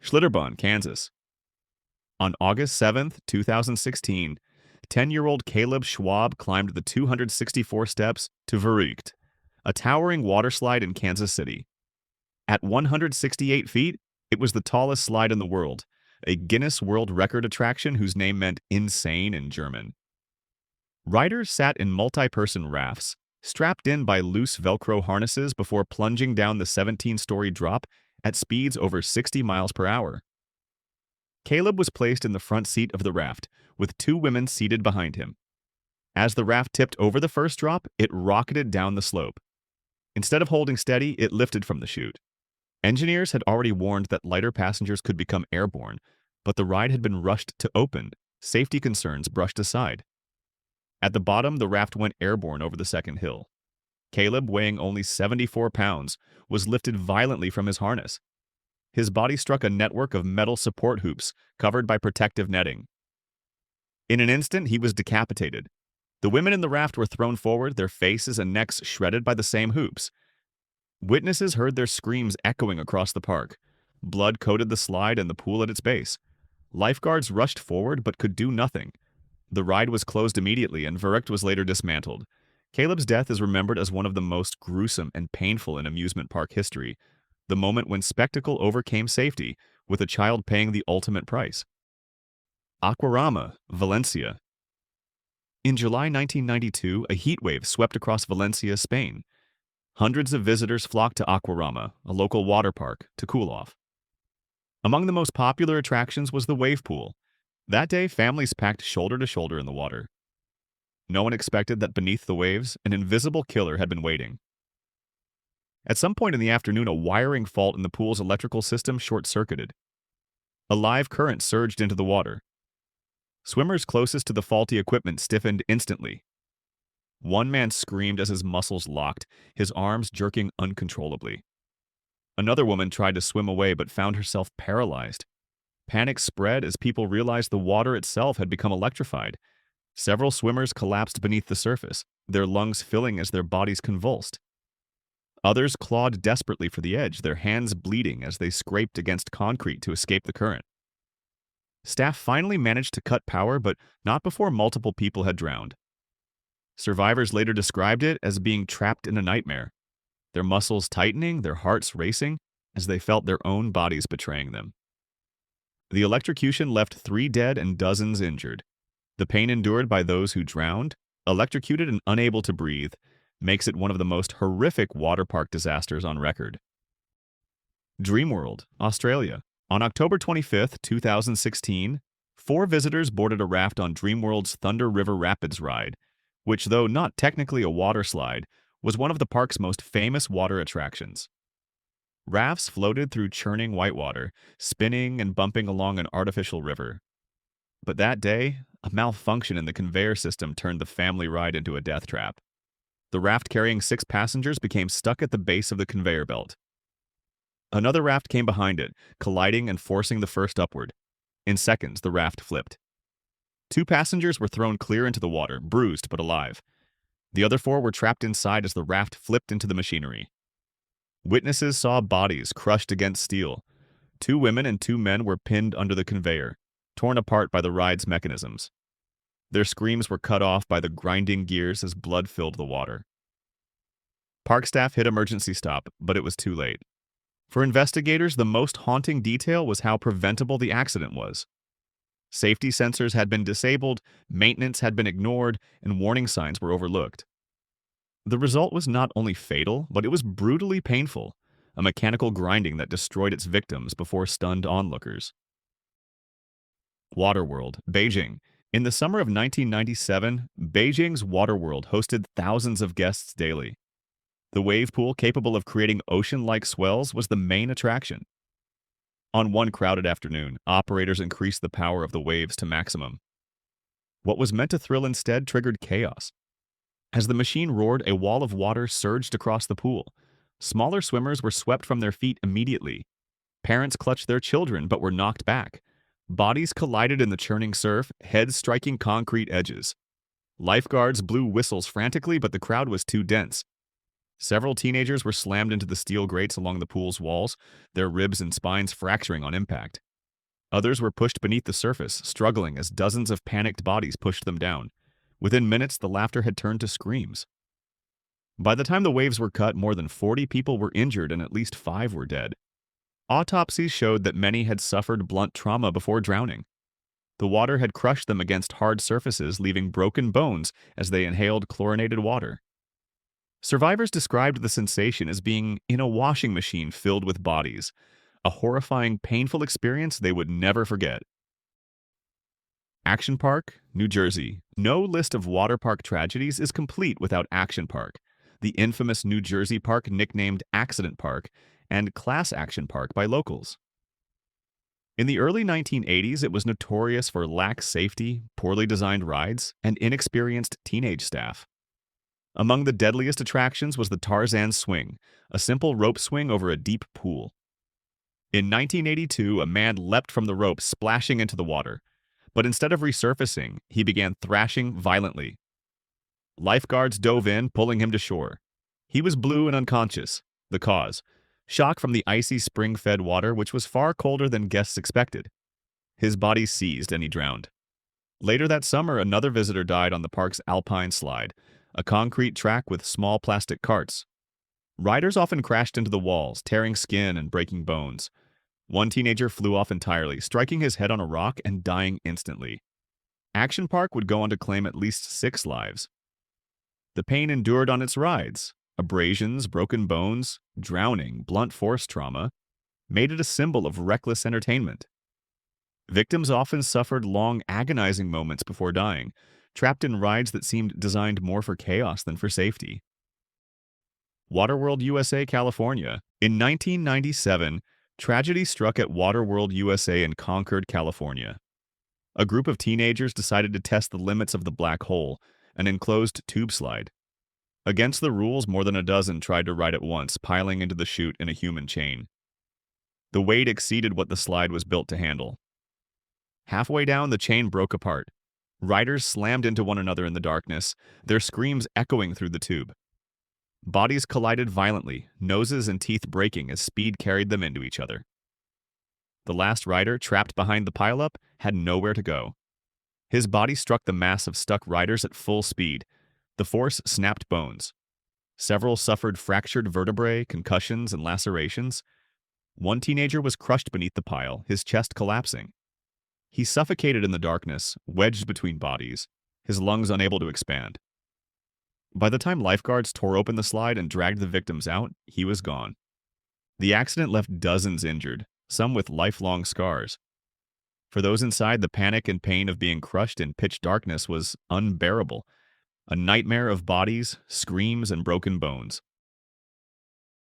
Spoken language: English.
Schlitterbahn, Kansas. On August 7th, 2016, 10-year-old Caleb Schwab climbed the 264 steps to Verrückt, a towering water slide in Kansas City. At 168 feet, it was the tallest slide in the world, a Guinness World Record attraction whose name meant insane in German. Riders sat in multi-person rafts, strapped in by loose Velcro harnesses before plunging down the 17-story drop at speeds over 60 miles per hour. Caleb was placed in the front seat of the raft, with two women seated behind him. As the raft tipped over the first drop, it rocketed down the slope. Instead of holding steady, it lifted from the chute. Engineers had already warned that lighter passengers could become airborne, but the ride had been rushed to open, safety concerns brushed aside. At the bottom, the raft went airborne over the second hill. Caleb, weighing only 74 pounds, was lifted violently from his harness. His body struck a network of metal support hoops covered by protective netting. In an instant, he was decapitated. The women in the raft were thrown forward, their faces and necks shredded by the same hoops. Witnesses heard their screams echoing across the park. Blood coated the slide and the pool at its base. Lifeguards rushed forward but could do nothing. The ride was closed immediately and Verrückt was later dismantled. Caleb's death is remembered as one of the most gruesome and painful in amusement park history, the moment when spectacle overcame safety, with a child paying the ultimate price. Aquarama, Valencia. In July 1992, a heat wave swept across Valencia, Spain. Hundreds of visitors flocked to Aquarama, a local water park, to cool off. Among the most popular attractions was the wave pool. That day, families packed shoulder to shoulder in the water. No one expected that beneath the waves, an invisible killer had been waiting. At some point in the afternoon, a wiring fault in the pool's electrical system short-circuited. A live current surged into the water. Swimmers closest to the faulty equipment stiffened instantly. One man screamed as his muscles locked, his arms jerking uncontrollably. Another woman tried to swim away but found herself paralyzed. Panic spread as people realized the water itself had become electrified. Several swimmers collapsed beneath the surface, their lungs filling as their bodies convulsed. Others clawed desperately for the edge, their hands bleeding as they scraped against concrete to escape the current. Staff finally managed to cut power, but not before multiple people had drowned. Survivors later described it as being trapped in a nightmare, their muscles tightening, their hearts racing, as they felt their own bodies betraying them. The electrocution left 3 dead and dozens injured. The pain endured by those who drowned, electrocuted and unable to breathe, makes it one of the most horrific water park disasters on record. Dreamworld, Australia. On October 25, 2016, 4 visitors boarded a raft on Dreamworld's Thunder River Rapids ride, which, though not technically a water slide, was one of the park's most famous water attractions. Rafts floated through churning whitewater, spinning and bumping along an artificial river. But that day, a malfunction in the conveyor system turned the family ride into a death trap. The raft carrying 6 passengers became stuck at the base of the conveyor belt. Another raft came behind it, colliding and forcing the first upward. In seconds, the raft flipped. 2 passengers were thrown clear into the water, bruised but alive. The other 4 were trapped inside as the raft flipped into the machinery. Witnesses saw bodies crushed against steel. 2 women and 2 men were pinned under the conveyor, torn apart by the ride's mechanisms. Their screams were cut off by the grinding gears as blood filled the water. Park staff hit emergency stop, but it was too late. For investigators, the most haunting detail was how preventable the accident was. Safety sensors had been disabled, maintenance had been ignored, and warning signs were overlooked. The result was not only fatal, but it was brutally painful, a mechanical grinding that destroyed its victims before stunned onlookers. Waterworld, Beijing. In the summer of 1997, Beijing's Waterworld hosted thousands of guests daily. The wave pool, capable of creating ocean-like swells, was the main attraction. On one crowded afternoon, operators increased the power of the waves to maximum. What was meant to thrill instead triggered chaos. As the machine roared, a wall of water surged across the pool. Smaller swimmers were swept from their feet immediately. Parents clutched their children but were knocked back. Bodies collided in the churning surf, heads striking concrete edges. Lifeguards blew whistles frantically, but the crowd was too dense. Several teenagers were slammed into the steel grates along the pool's walls, their ribs and spines fracturing on impact. Others were pushed beneath the surface, struggling as dozens of panicked bodies pushed them down. Within minutes, the laughter had turned to screams. By the time the waves were cut, more than 40 people were injured and at least 5 were dead. Autopsies showed that many had suffered blunt trauma before drowning. The water had crushed them against hard surfaces, leaving broken bones as they inhaled chlorinated water. Survivors described the sensation as being in a washing machine filled with bodies, a horrifying, painful experience they would never forget. Action Park, New Jersey. No list of water park tragedies is complete without Action Park, the infamous New Jersey park nicknamed Accident Park and Class Action Park by locals. In the early 1980s, it was notorious for lax safety, poorly designed rides, and inexperienced teenage staff. Among the deadliest attractions was the Tarzan Swing, a simple rope swing over a deep pool. In 1982, a man leapt from the rope, splashing into the water, but instead of resurfacing, he began thrashing violently. Lifeguards dove in, pulling him to shore. He was blue and unconscious. The cause: shock from the icy spring-fed water, which was far colder than guests expected. His body seized and he drowned. Later that summer, another visitor died on the park's Alpine Slide, a concrete track with small plastic carts. Riders often crashed into the walls, tearing skin and breaking bones. One teenager flew off entirely, striking his head on a rock and dying instantly. Action Park would go on to claim at least 6 lives. The pain endured on its rides, abrasions, broken bones, drowning, blunt force trauma, made it a symbol of reckless entertainment. Victims often suffered long, agonizing moments before dying, trapped in rides that seemed designed more for chaos than for safety. Waterworld USA, California. In 1997, tragedy struck at Waterworld USA in Concord, California. A group of teenagers decided to test the limits of the black hole, an enclosed tube slide. Against the rules, more than a dozen tried to ride at once, piling into the chute in a human chain. The weight exceeded what the slide was built to handle. Halfway down, the chain broke apart. Riders slammed into one another in the darkness, their screams echoing through the tube. Bodies collided violently, noses and teeth breaking as speed carried them into each other. The last rider, trapped behind the pileup, had nowhere to go. His body struck the mass of stuck riders at full speed. The force snapped bones. Several suffered fractured vertebrae, concussions, and lacerations. One teenager was crushed beneath the pile, his chest collapsing. He suffocated in the darkness, wedged between bodies, his lungs unable to expand. By the time lifeguards tore open the slide and dragged the victims out, he was gone. The accident left dozens injured, some with lifelong scars. For those inside, the panic and pain of being crushed in pitch darkness was unbearable, a nightmare of bodies, screams, and broken bones.